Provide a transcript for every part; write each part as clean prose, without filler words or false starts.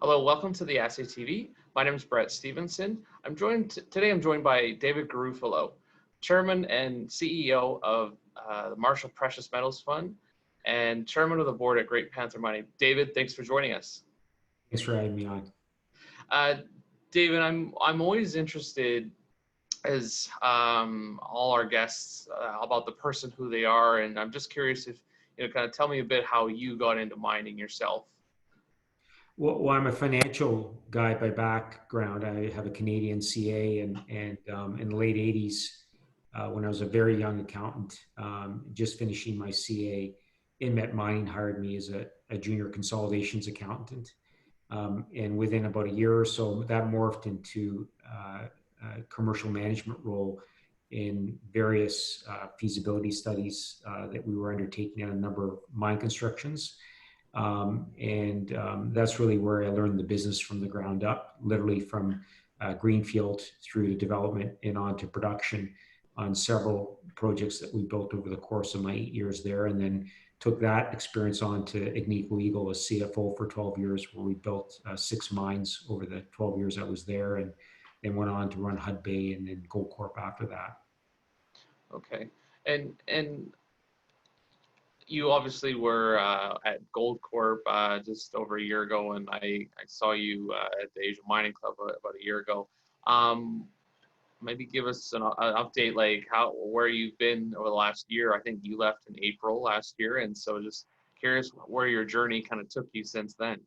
Hello, welcome to the Assay TV. My name is Brett Stevenson. Today I'm joined by David Garofalo, Chairman and CEO of the Marshall Precious Metals Fund and Chairman of the Board at Great Panther Mining. David, thanks for joining us. Thanks for having me on. David, I'm always interested, as all our guests, about the person, who they are, and I'm just curious if kind of tell me a bit how you got into mining yourself. Well, I'm a financial guy by background. I have a Canadian CA, and in the late 80s, when I was a very young accountant, just finishing my CA, Inmet Mining hired me as a junior consolidations accountant. And within about a year or so, that morphed into a commercial management role in various feasibility studies that we were undertaking on a number of mine constructions. That's really where I learned the business from the ground up, literally from greenfield through to development and on to production on several projects that we built over the course of my 8 years there, and then took that experience on to Agnico-Eagle as CFO for 12 years, where we built 6 mines over the 12 years I was there, and then went on to run Hudbay and then Goldcorp after that. Okay, and you obviously were at Goldcorp just over a year ago, and I saw you at the Asia Mining Club about a year ago. Maybe give us an update, like where you've been over the last year. I think you left in April last year, and so just curious where your journey kind of took you since then.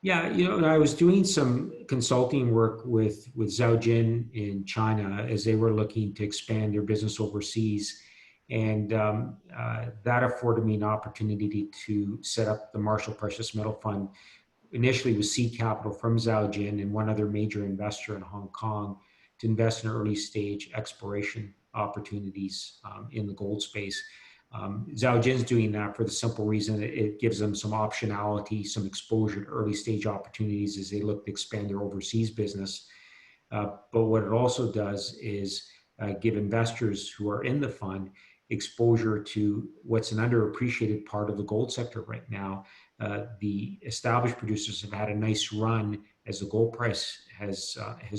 Yeah, I was doing some consulting work with Zhaojin in China as they were looking to expand their business overseas. And that afforded me an opportunity to set up the Marshall Precious Metal Fund, initially with seed capital from Zhaojin and one other major investor in Hong Kong, to invest in early stage exploration opportunities in the gold space. Zhaojin's doing that for the simple reason that it gives them some optionality, some exposure to early stage opportunities as they look to expand their overseas business. But what it also does is give investors who are in the fund exposure to what's an underappreciated part of the gold sector right now. The established producers have had a nice run as the gold price has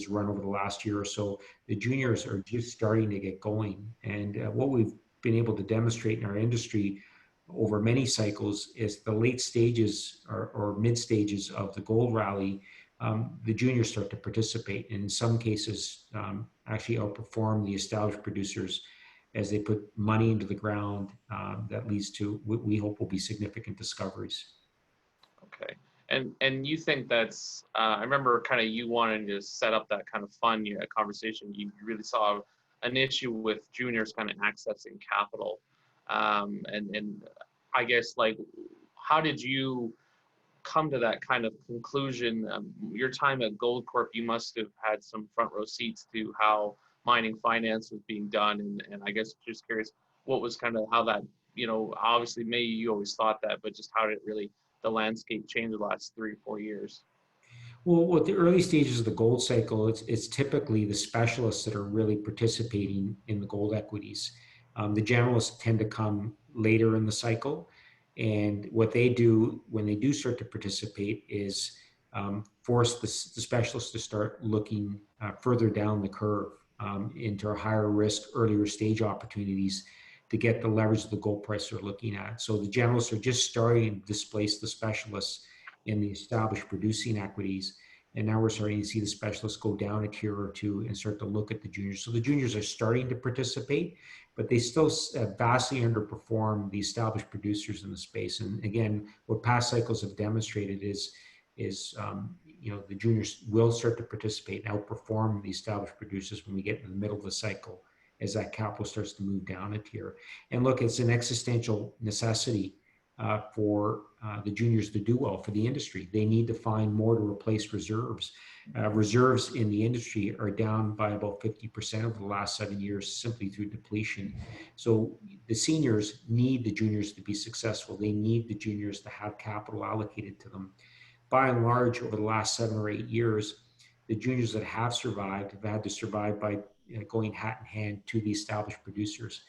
run over the last year or so. The juniors are just starting to get going, and what we've been able to demonstrate in our industry over many cycles is the late stages or mid stages of the gold rally. The juniors start to participate, and in some cases actually outperform the established producers as they put money into the ground that leads to what we hope will be significant discoveries. Okay, and you think that's, I remember kind of you wanting to set up that kind of fund, conversation. You really saw an issue with juniors kind of accessing capital. And I guess, like, how did you come to that kind of conclusion? Your time at Goldcorp, you must have had some front row seats to how mining finance was being done, and I guess just curious what was kind of how that, obviously maybe you always thought that, but just how did it really, the landscape change the last 3 or 4 years? Well, with the early stages of the gold cycle, it's typically the specialists that are really participating in the gold equities. The generalists tend to come later in the cycle, and what they do when they do start to participate is force the specialists to start looking further down the curve into a higher risk, earlier stage opportunities to get the leverage of the gold price they're looking at. So the generalists are just starting to displace the specialists in the established producing equities. And now we're starting to see the specialists go down a tier or two and start to look at the juniors. So the juniors are starting to participate, but they still vastly underperform the established producers in the space. And again, what past cycles have demonstrated is the juniors will start to participate and outperform the established producers when we get in the middle of the cycle, as that capital starts to move down a tier. And look, it's an existential necessity for the juniors to do well for the industry. They need to find more to replace reserves. Reserves in the industry are down by about 50% over the last 7 years simply through depletion. So the seniors need the juniors to be successful. They need the juniors to have capital allocated to them. By and large, over the last 7 or 8 years, the juniors that have survived have had to survive by going hat in hand to the established producers.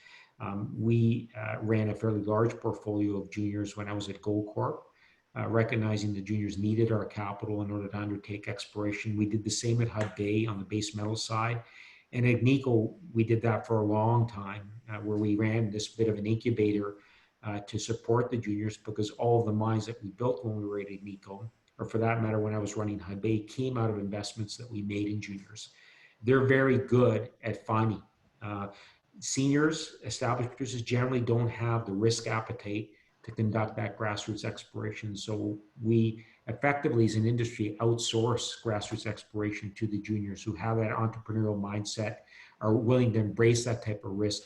We ran a fairly large portfolio of juniors when I was at Goldcorp. recognizing the juniors needed our capital in order to undertake exploration. We did the same at Hudbay on the base metal side. And at Agnico, we did that for a long time, where we ran this bit of an incubator to support the juniors, because all of the mines that we built when we were at Agnico, or for that matter, when I was running Hudbay, came out of investments that we made in juniors. They're very good at finding. Seniors, established producers generally don't have the risk appetite to conduct that grassroots exploration. So we effectively, as an industry, outsource grassroots exploration to the juniors who have that entrepreneurial mindset, are willing to embrace that type of risk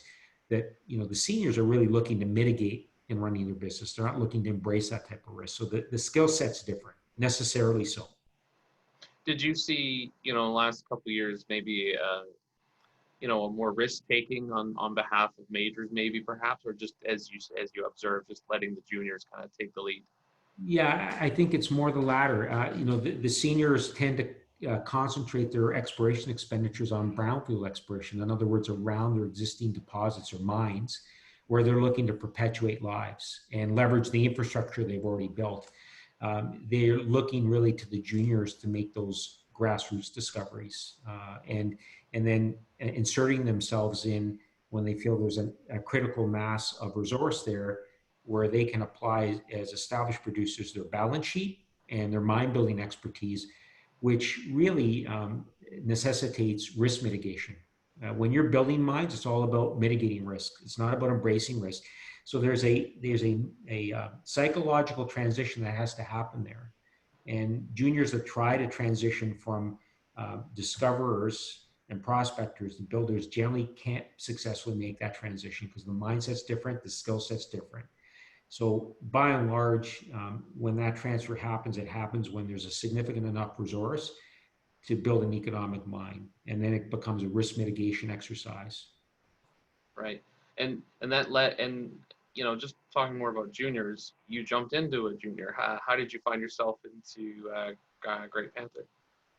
that, the seniors are really looking to mitigate in running their business. They're not looking to embrace that type of risk. So the skill set's different, necessarily so. Did you see, last couple of years, maybe a more risk taking on behalf of majors, maybe perhaps, or just as you observed, just letting the juniors kind of take the lead? Yeah, I think it's more the latter. The seniors tend to concentrate their exploration expenditures on brownfield exploration. In other words, around their existing deposits or mines, where they're looking to perpetuate lives and leverage the infrastructure they've already built. They're looking really to the juniors to make those grassroots discoveries, and then inserting themselves in when they feel there's a critical mass of resource there, where they can apply as established producers their balance sheet and their mine building expertise, which really necessitates risk mitigation. When you're building mines, it's all about mitigating risk. It's not about embracing risk. So there's a psychological transition that has to happen there. And juniors that try to transition from discoverers and prospectors to builders generally can't successfully make that transition, because the mindset's different, the skill set's different. So by and large, when that transfer happens, it happens when there's a significant enough resource to build an economic mine, and then it becomes a risk mitigation exercise. Right, and just talking more about juniors, you jumped into a junior. How did you find yourself into Great Panther?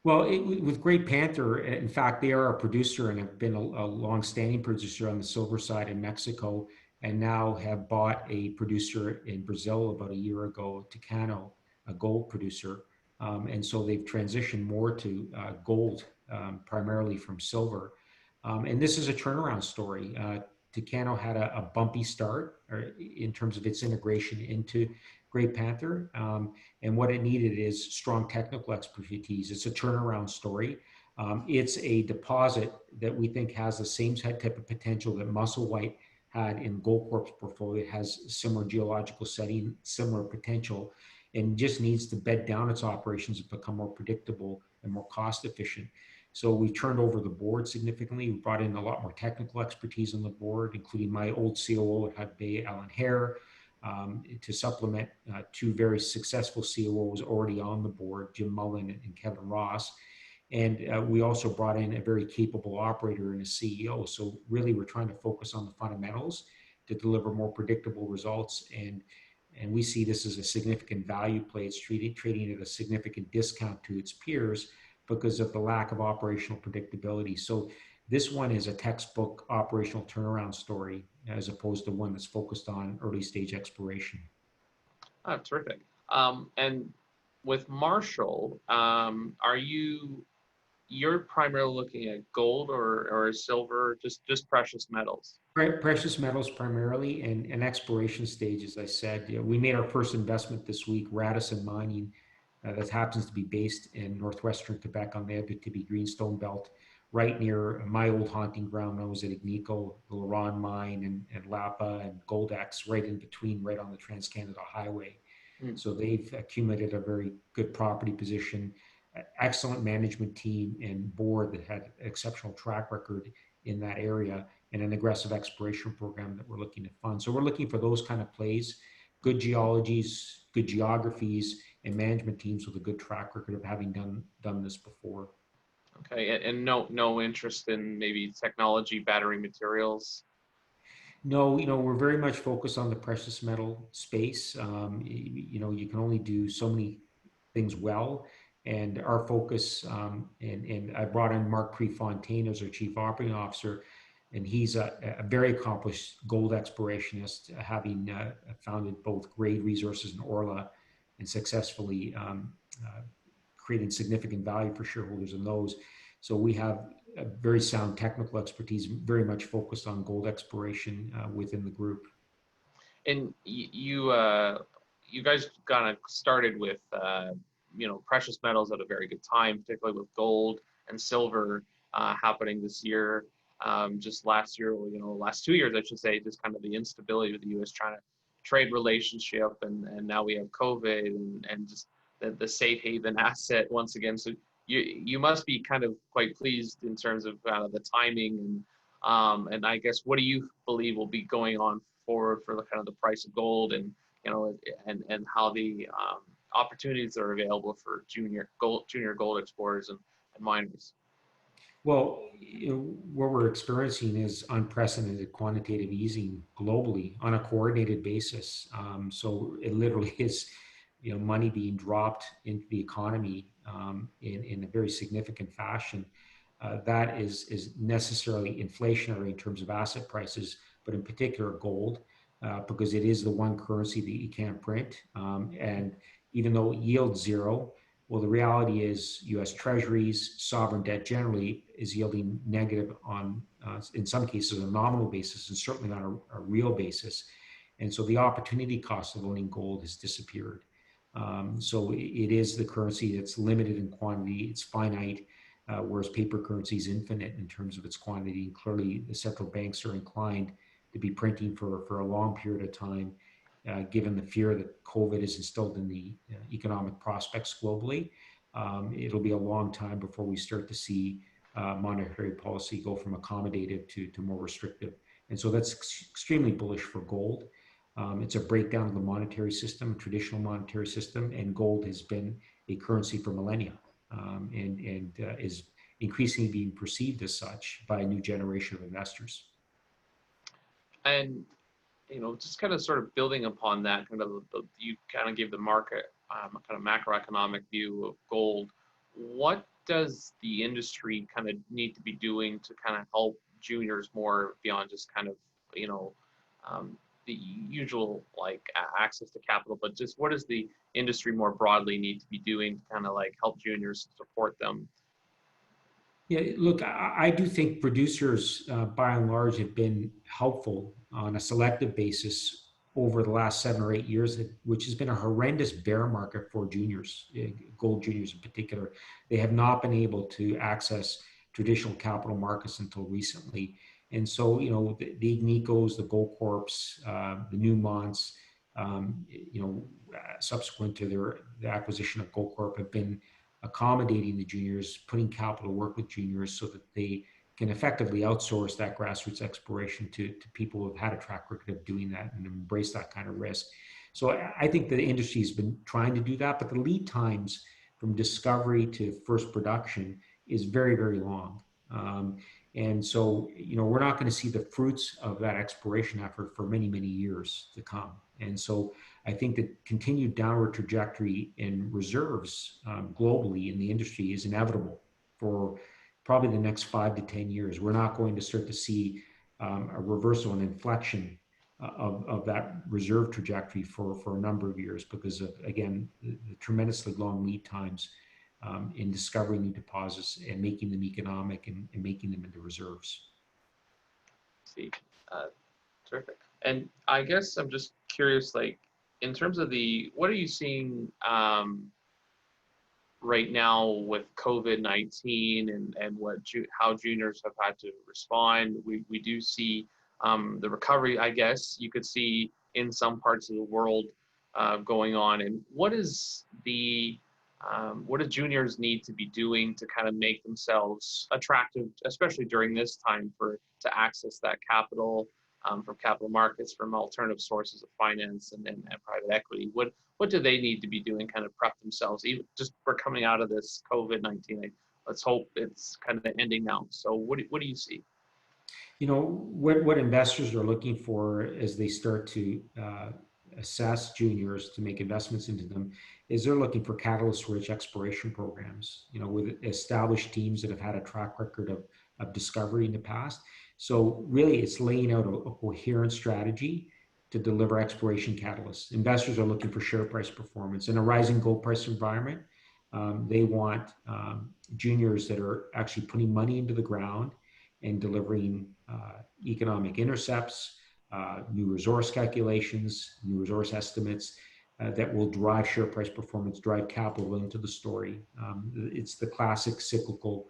Well, with Great Panther, in fact, they are a producer and have been a long-standing producer on the silver side in Mexico, and now have bought a producer in Brazil about a year ago, Tucano, a gold producer. And so they've transitioned more to gold, primarily from silver. And this is a turnaround story. Tucano had a bumpy start in terms of its integration into Great Panther. And what it needed is strong technical expertise. It's a turnaround story. It's a deposit that we think has the same type of potential that Musselwhite had in Goldcorp's portfolio. It has similar geological setting, similar potential, and just needs to bed down its operations and become more predictable and more cost efficient. So we turned over the board significantly. We brought in a lot more technical expertise on the board, including my old COO at Hudbay, Alan Hare, to supplement two very successful COOs already on the board, Jim Mullen and Kevin Ross. And we also brought in a very capable operator and a CEO. So really, we're trying to focus on the fundamentals to deliver more predictable results. And we see this as a significant value play. It's trading at a significant discount to its peers because of the lack of operational predictability. So this one is a textbook operational turnaround story, as opposed to one that's focused on early stage exploration. Oh, terrific. And with Marshall, you're primarily looking at gold or silver, just precious metals? Precious metals primarily, and exploration stage, as I said. We made our first investment this week, Radisson Mining, that happens to be based in northwestern Quebec on the Abitibi Greenstone Belt, right near my old haunting ground. I was at Agnico, the Laron Mine, and Lapa and Goldex, right in between, right on the Trans-Canada Highway. So they've accumulated a very good property position, excellent management team and board that had exceptional track record in that area, and an aggressive exploration program that we're looking to fund. So we're looking for those kind of plays, good geologies, good geographies, and management teams with a good track record of having done this before. Okay, and no interest in maybe technology, battery materials? No, we're very much focused on the precious metal space. You can only do so many things well. And our focus, and I brought in Mark Prefontaine as our Chief Operating Officer, and he's a very accomplished gold explorationist, having founded both Grade Resources and Orla and successfully creating significant value for shareholders in those. So we have a very sound technical expertise, very much focused on gold exploration within the group. And you guys kind of started with precious metals at a very good time, particularly with gold and silver happening this year. Just last year, or last 2 years, I should say, just kind of the instability with the U.S.-China trade relationship, and now we have COVID and just the safe haven asset once again. So you must be kind of quite pleased in terms of the timing and I guess, what do you believe will be going on forward for the kind of the price of gold and and how the opportunities are available for junior gold explorers and miners? Well, what we're experiencing is unprecedented quantitative easing globally on a coordinated basis. So it literally is, money being dropped into the economy in a very significant fashion. That is necessarily inflationary in terms of asset prices, but in particular gold, because it is the one currency that you can't print. And even though it yields zero, well, the reality is U.S. Treasuries, sovereign debt generally is yielding negative on, in some cases, a nominal basis, and certainly on a real basis. And so the opportunity cost of owning gold has disappeared. So it is the currency that's limited in quantity, it's finite, whereas paper currency is infinite in terms of its quantity. And clearly, the central banks are inclined to be printing for a long period of time, given the fear that COVID has instilled in the economic prospects globally. It'll be a long time before we start to see monetary policy go from accommodative to more restrictive. And so that's extremely bullish for gold. It's a breakdown of the monetary system, traditional monetary system, and gold has been a currency for millennia and is increasingly being perceived as such by a new generation of investors. And just kind of sort of building upon that, you kind of gave the market kind of macroeconomic view of gold. What does the industry kind of need to be doing to kind of help juniors more beyond just kind of, the usual like access to capital, but just what does the industry more broadly need to be doing to kind of like help juniors, support them? Yeah, look, I do think producers, by and large, have been helpful on a selective basis over the last 7 or 8 years, which has been a horrendous bear market for juniors, gold juniors in particular. They have not been able to access traditional capital markets until recently. And so, the Agnicos, the Goldcorps, the Newmonts, subsequent to the acquisition of Goldcorp, have been accommodating the juniors, putting capital to work with juniors so that they can effectively outsource that grassroots exploration to people who have had a track record of doing that and embrace that kind of risk. So I think the industry has been trying to do that, but the lead times from discovery to first production is very, very long. And so, we're not going to see the fruits of that exploration effort for many, many years to come. And so I think that continued downward trajectory in reserves globally in the industry is inevitable for probably the next 5 to 10 years. We're not going to start to see a reversal and inflection of that reserve trajectory for a number of years because of, again, the tremendously long lead times in discovering new deposits and making them economic and making them into reserves. See, terrific. And I guess I'm just curious, like, in terms of what are you seeing right now with COVID-19 and how juniors have had to respond? We do see the recovery, I guess you could see in some parts of the world going on. And what do juniors need to be doing to kind of make themselves attractive, especially during this time, to access that capital from capital markets, from alternative sources of finance and private equity? What do they need to be doing, kind of prep themselves, even just for coming out of this COVID-19? Let's hope it's kind of ending now. So what do you see? What investors are looking for as they start to assess juniors to make investments into them is they're looking for catalyst-rich exploration programs, with established teams that have had a track record of discovery in the past. So really, it's laying out a coherent strategy to deliver exploration catalysts. Investors are looking for share price performance. In a rising gold price environment, they want juniors that are actually putting money into the ground and delivering economic intercepts, new resource calculations, new resource estimates that will drive share price performance, drive capital into the story. It's the classic cyclical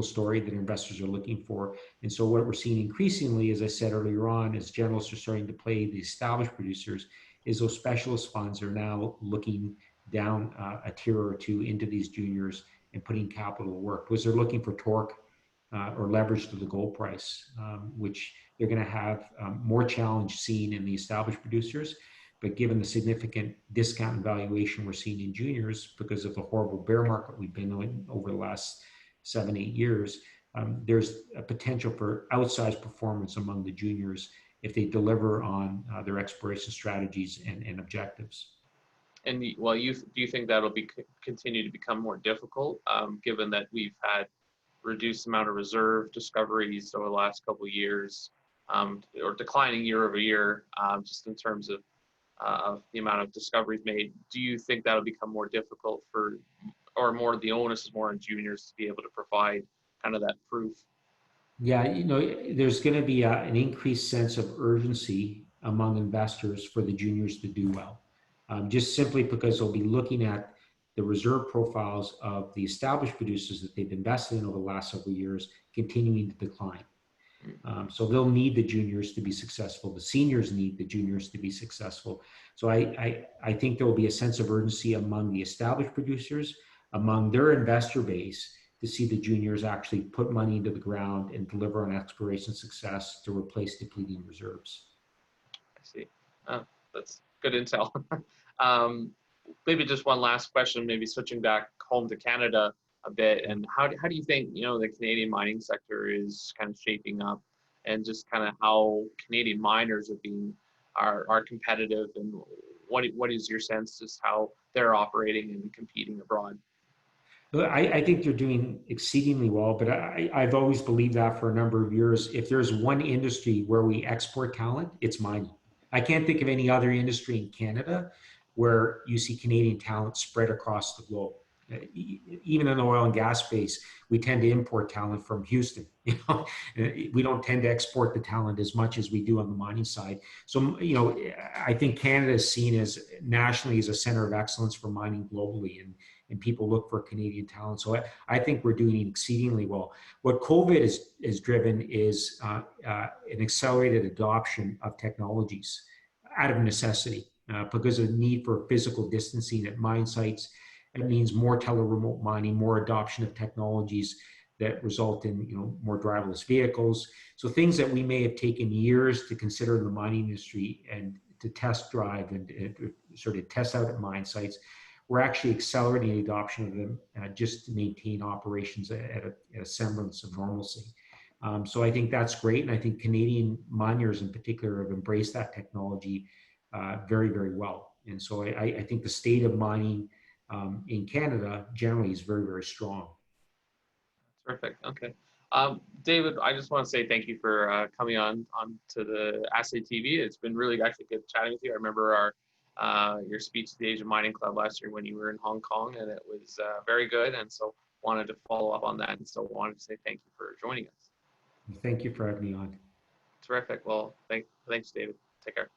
story that investors are looking for. And so what we're seeing increasingly, as I said earlier on, as generalists are starting to play the established producers, is those specialist funds are now looking down a tier or two into these juniors and putting capital to work because they're looking for torque or leverage to the gold price, which they're going to have more challenge seen in the established producers. But given the significant discount and valuation we're seeing in juniors because of the horrible bear market we've been in over the last 7-8 years, there's a potential for outsized performance among the juniors if they deliver on their exploration strategies and objectives. And well, do you think that'll continue to become more difficult, given that we've had reduced amount of reserve discoveries over the last couple of years, or declining year over year, just in terms of the amount of discoveries made? Do you think that'll become more difficult or more the onus is more on juniors to be able to provide kind of that proof? Yeah, there's going to be an increased sense of urgency among investors for the juniors to do well, just simply because they'll be looking at the reserve profiles of the established producers that they've invested in over the last several years continuing to decline. So they'll need the juniors to be successful. The seniors need the juniors to be successful. So I think there will be a sense of urgency among the established producers, among their investor base, to see the juniors actually put money into the ground and deliver on exploration success to replace depleting reserves. I see. That's good intel. Maybe just one last question, maybe switching back home to Canada a bit, and how do you think the Canadian mining sector is kind of shaping up, and just kind of how Canadian miners are competitive, and what is your sense as how they're operating and competing abroad? I think they're doing exceedingly well, but I've always believed that for a number of years. If there's one industry where we export talent, it's mining. I can't think of any other industry in Canada where you see Canadian talent spread across the globe. Even in the oil and gas space, we tend to import talent from Houston. We don't tend to export the talent as much as we do on the mining side. So, I think Canada is seen as nationally as a center of excellence for mining globally, and people look for Canadian talent. So I think we're doing exceedingly well. What COVID has driven is an accelerated adoption of technologies out of necessity because of the need for physical distancing at mine sites. It means more tele-remote mining, more adoption of technologies that result in more driverless vehicles. So things that we may have taken years to consider in the mining industry and to test drive and sort of test out at mine sites, we're actually accelerating the adoption of them just to maintain operations at a semblance of normalcy. So I think that's great, and I think Canadian miners in particular have embraced that technology very, very well. And so I think the state of mining in Canada generally is very, very strong. Terrific. Okay. David, I just want to say thank you for coming on to the Assay TV. It's been really actually good chatting with you. I remember your speech to the Asian Mining Club last year when you were in Hong Kong, and it was very good. And so wanted to follow up on that. And so wanted to say thank you for joining us. Thank you for having me on. Terrific. Well, thanks, David. Take care.